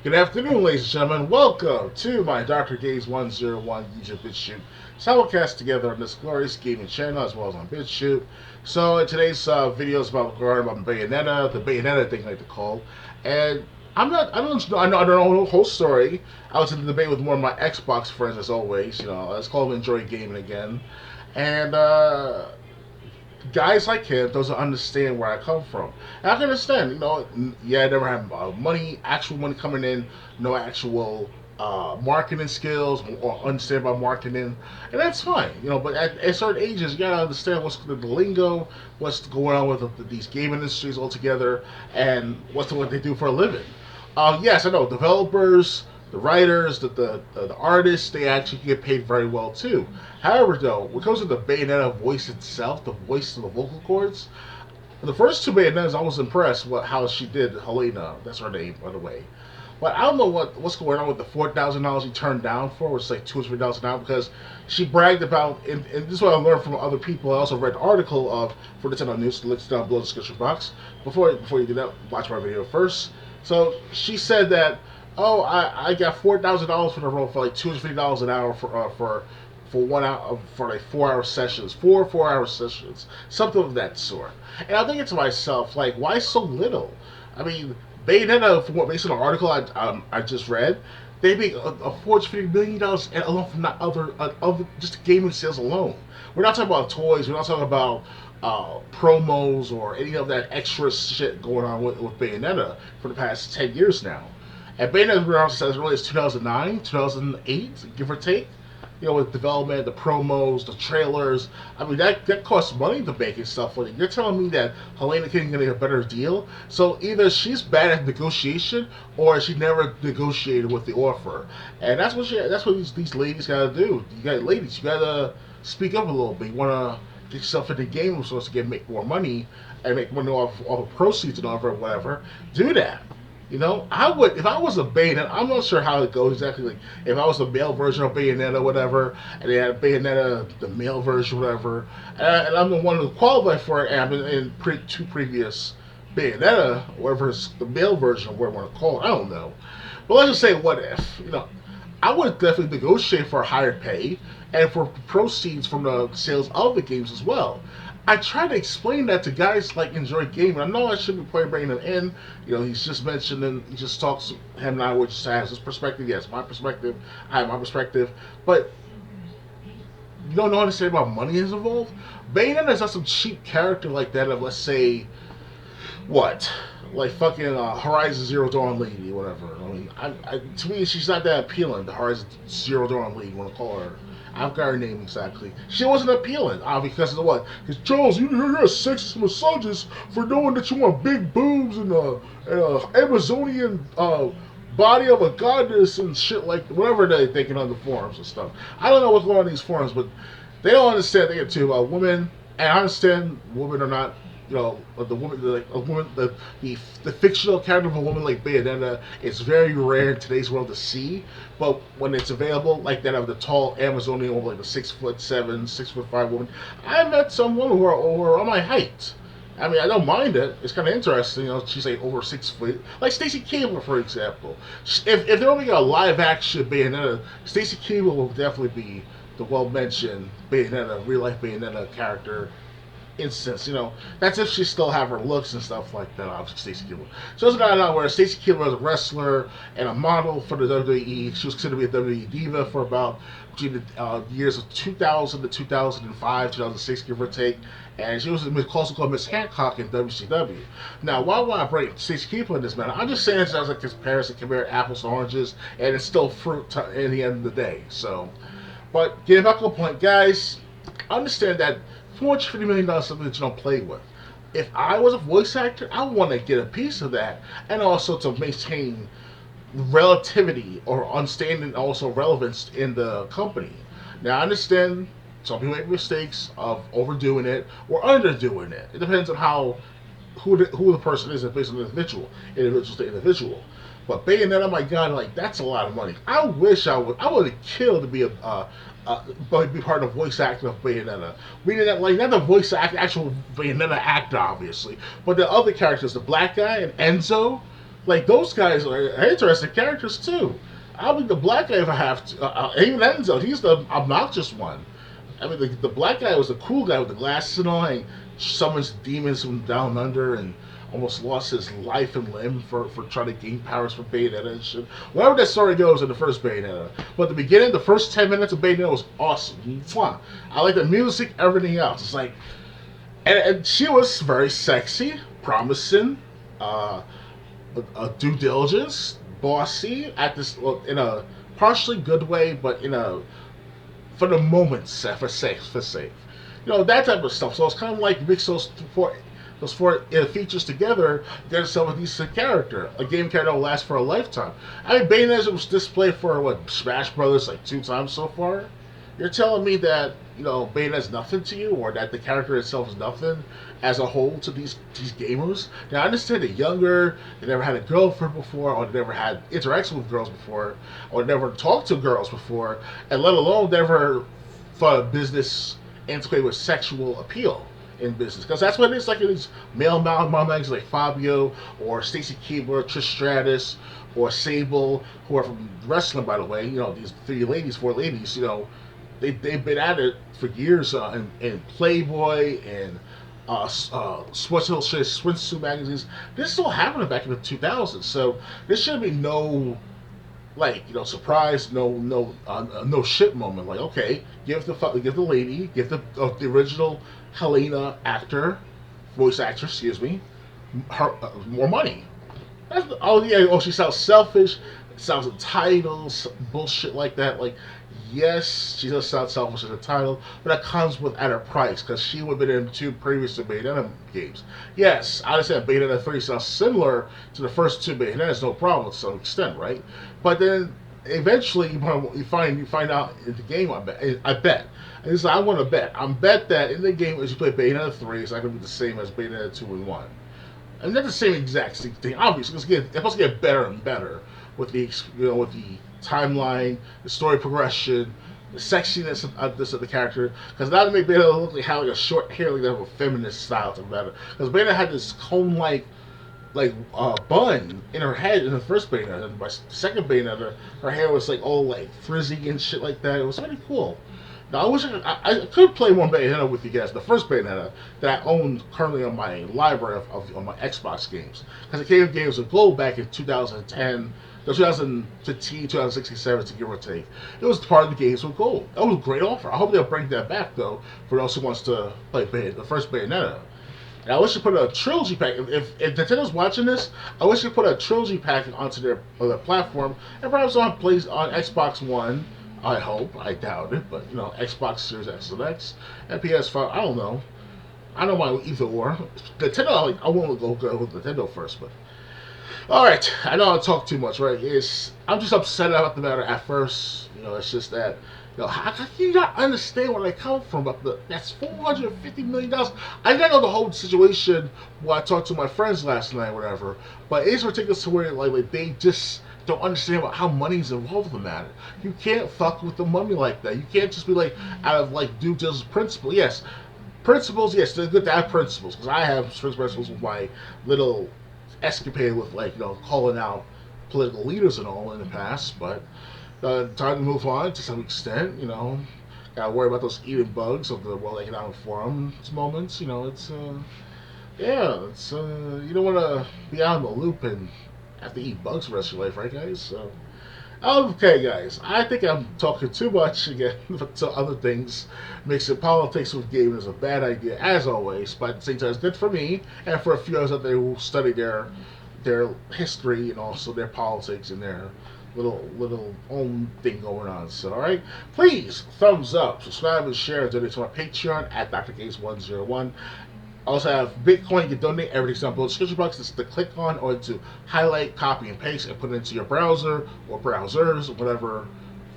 Good afternoon, ladies and gentlemen. Welcome to my Dr. Gaze 101 YouTube BitChute simulcast together on this glorious gaming channel as well as on BitChute. So, in today's video is about Bayonetta, the Bayonetta thing I like to call. And I don't know the whole story. I was in the debate with one of my Xbox friends as always. Let's call them enjoy gaming again. And, guys like him doesn't understand where I come from. And I can understand, yeah, I never had actual money coming in, no actual marketing skills or understand about marketing, and that's fine, But at certain ages, you gotta understand what's the lingo, what's going on with these game industries altogether, and what they do for a living. Yes, I know developers, the writers, the artists, they actually get paid very well too. However, though, when it comes to the Bayonetta voice itself, the voice of the vocal cords, the first two Bayonettas, I was impressed with how she did Helena. That's her name, by the way. But I don't know what's going on with the $4,000 he turned down for, which is like $2 or $3 now, because she bragged about, and this is what I learned from other people. I also read the article of for the Nintendo News. Links down below in the description box. Before you do that, watch my video first. So she said that, oh, I got $4,000 for the role for like $250 an hour for 1 hour for like 4 hour sessions, 4 hour sessions, something of that sort. And I'm thinking to myself, like, why so little? I mean, Bayonetta, from what based on an article I just read, they make a $450 million alone from that other just gaming sales alone. We're not talking about toys. We're not talking about promos or any of that extra shit going on with Bayonetta for the past 10 years now. And Bayonetta has been around since as early as 2009, 2008, give or take. With development, the promos, the trailers. I mean, that costs money to make and stuff like that. You're telling me that Helena can get a better deal? So either she's bad at negotiation, or she never negotiated with the offer. And that's what these ladies gotta do. You gotta speak up a little bit. You wanna get yourself in the game so to make more money and make money off all the proceeds and all or whatever. Do that. I would if I was a Bayonetta. I'm not sure how it goes exactly. Like if I was the male version of Bayonetta, whatever, and they had Bayonetta, the male version, whatever, and I'm the one who qualified for it, and I've been in two previous Bayonetta, whatever it's the male version, or whatever I want to call it. I don't know. But let's just say, what if? I would definitely negotiate for a higher pay and for proceeds from the sales of the games as well. I try to explain that to guys like enjoy gaming. I know I shouldn't be bringing him in. He's just mentioning, he just talks, him and I, which has his perspective. Yes, my perspective. I have my perspective. But you don't know how to say about money is involved. Bayonetta is not some cheap character like that of, let's say, what? Like fucking Horizon Zero Dawn lady, or whatever. I mean, to me, she's not that appealing. The Horizon Zero Dawn lady, you want to call her. I've got her name exactly. She wasn't appealing, because of what? Because Charles, you're a sexist misogynist for knowing that you want big boobs and Amazonian body of a goddess and shit like whatever they're thinking on the forums and stuff. I don't know what's going on in these forums, but they don't understand they get to women, and I understand women are not. The woman, like a woman, the fictional character of a woman like Bayonetta is very rare in today's world to see. But when it's available, like that of the tall Amazonian woman, like the 6'7", 6'5" woman, I met some women who are on my height. I mean, I don't mind it. It's kind of interesting. She's like over 6 foot. Like Stacey Cable, for example. If they're only a live action Bayonetta, Stacey Cable will definitely be the well mentioned Bayonetta, real life Bayonetta character instance. That's if she still have her looks and stuff like that. Obviously, Stacey Keebler. So it's not where Stacey Keebler was a wrestler and a model for the WWE. She was considered to be a WWE diva for about between the years of 2000 to 2005, 2006, give or take. And she was also called Miss Hancock in WCW. Now, why would I bring Stacey Keebler in this matter? I'm just saying it sounds like comparison, compare apples to oranges, and it's still fruit in the end of the day. So, but getting back to the point, guys, understand that $450 million is something that you don't play with. If I was a voice actor, I want to get a piece of that, and also to maintain relativity or understanding, also relevance in the company. Now, I understand some people make mistakes of overdoing it or underdoing it. It depends on who the person is based on the individual to individual. But Bayonetta, my God, like that's a lot of money. I wish I would have killed to be be part of the voice acting of Bayonetta. Meaning that, like, not the voice act, actual Bayonetta actor, obviously, but the other characters, the black guy and Enzo. Like those guys are interesting characters too. I'll be the black guy if I have to. Even Enzo, he's the obnoxious one. I mean, the black guy was the cool guy with the glasses and all, and summons demons from down under, and almost lost his life and limb for trying to gain powers from Bayonetta and shit. Wherever that story goes in the first Bayonetta. But the beginning, the first 10 minutes of Bayonetta was awesome. Mwah. I like the music, everything else. It's like, and she was very sexy, promising, uh, due diligence, bossy, at this, well, in a partially good way, but in a for the moment, for safe. You know, that type of stuff. So it's kind of like mix those four features together, get yourself a decent character, a game character that will last for a lifetime. I mean, Bayonetta was displayed for what Smash Brothers like 2 times so far. You're telling me that Bayonetta's nothing to you, or that the character itself is nothing as a whole to these gamers? Now I understand they're younger, they never had a girlfriend before, or they never had interaction with girls before, or never talked to girls before, and let alone never thought of business integrated with sexual appeal in business, because that's what it is. Like in these male mom magazines like Fabio or Stacy Keibler, Trish Stratus, or Sable, who are from wrestling, by the way. These four ladies. They've been at it for years in Playboy and Sports Illustrated swimsuit magazines. This is all happening back in the 2000s, so there should be no surprise, no shit moment. Like, okay, give the lady, give the original Helena voice actress, excuse me, her more money. Oh yeah, she sounds selfish, sounds entitled, bullshit like that. Like, yes, she does sound selfish in the title, but that comes with at her price, because she would have been in 2 previous to Bayonetta games. Yes, I understand Bayonetta 3 sounds similar to the first 2 Bayonettas, no problem to some extent, right? But then eventually you find out in the game. I bet. And it's like, I want to bet. I'm bet that in the game as you play Bayonetta 3, it's not going to be the same as Bayonetta 2 and 1. And not the same exact thing, obviously. It's supposed to get better and better with the timeline, the story progression, the sexiness of the character. Because now they made Bayonetta look like having a short hair, like they have a feminist style to better. Because Bayonetta had this cone-like bun in her head in the first Bayonetta, and by the second Bayonetta, her hair was like all like frizzy and shit like that. It was really cool. Now I wish I could play one Bayonetta with you guys. The first Bayonetta that I own currently on my library of my Xbox games, because it came with games of gold back in 2010. 2015, 2016, to give or take. It was part of the games with gold. That was a great offer. I hope they'll bring that back, though, for those who wants to play the first Bayonetta. And I wish they put a trilogy pack. If Nintendo's watching this, I wish they put a trilogy pack onto their platform, and perhaps on Xbox One. I hope. I doubt it, but Xbox Series X and X and PS5. I don't know. I don't mind either or. Nintendo. I won't go with Nintendo first, but all right. I know I talk too much, right? I'm just upset about the matter at first. It's just that. How can you not understand where they come from? That's $450 million. I didn't know the whole situation when I talked to my friends last night, or whatever. But it's ridiculous to where like they just don't understand about how money's involved in the matter. You can't fuck with the money like that. You can't just be like out of like due diligence principle. Yes, principles. Yes, they're good to have principles, because I have principles with my little escapade with calling out political leaders and all in the past, but time to move on to some extent. Gotta worry about those eating bugs of the World Economic Forum moments. You don't want to be out in the loop and have to eat bugs for the rest of your life, right, guys? So, okay, guys, I think I'm talking too much again to other things. Mixing politics with gaming is a bad idea, as always, but at the same time, it's good for me and for a few others out there who study their history and also their politics and their little own thing going on. So, all right, please thumbs up, subscribe, and share. Donate to my Patreon at DrCase101. I also have Bitcoin. You can donate. Everything's down below the description box. It's to click on or to highlight, copy, and paste, and put it into your browser or browsers, whatever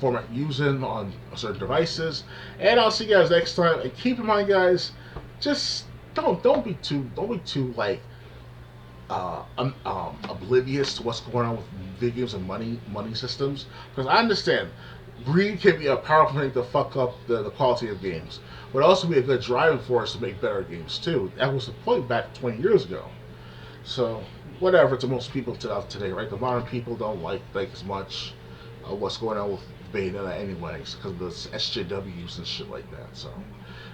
format you're using on certain devices. And I'll see you guys next time. And keep in mind, guys, just don't be too like oblivious to what's going on with video games and money systems, because I understand greed can be a powerful thing to fuck up the quality of games, but also be a good driving force to make better games too. That was the point back 20 years ago. So whatever to most people today, right? The modern people don't like as much what's going on with Bayonetta anyways because of the SJWs and shit like that. So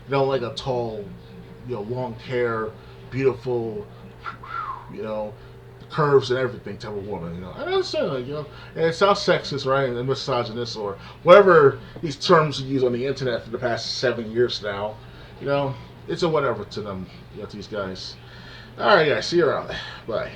they don't like a tall, long hair, beautiful, you know, curves and everything type of woman. I understand, and it sounds sexist, right, and misogynist or whatever these terms you use on the internet for the past 7 years now. You know, it's a whatever to them, to these guys. All right, guys, see you around. Bye.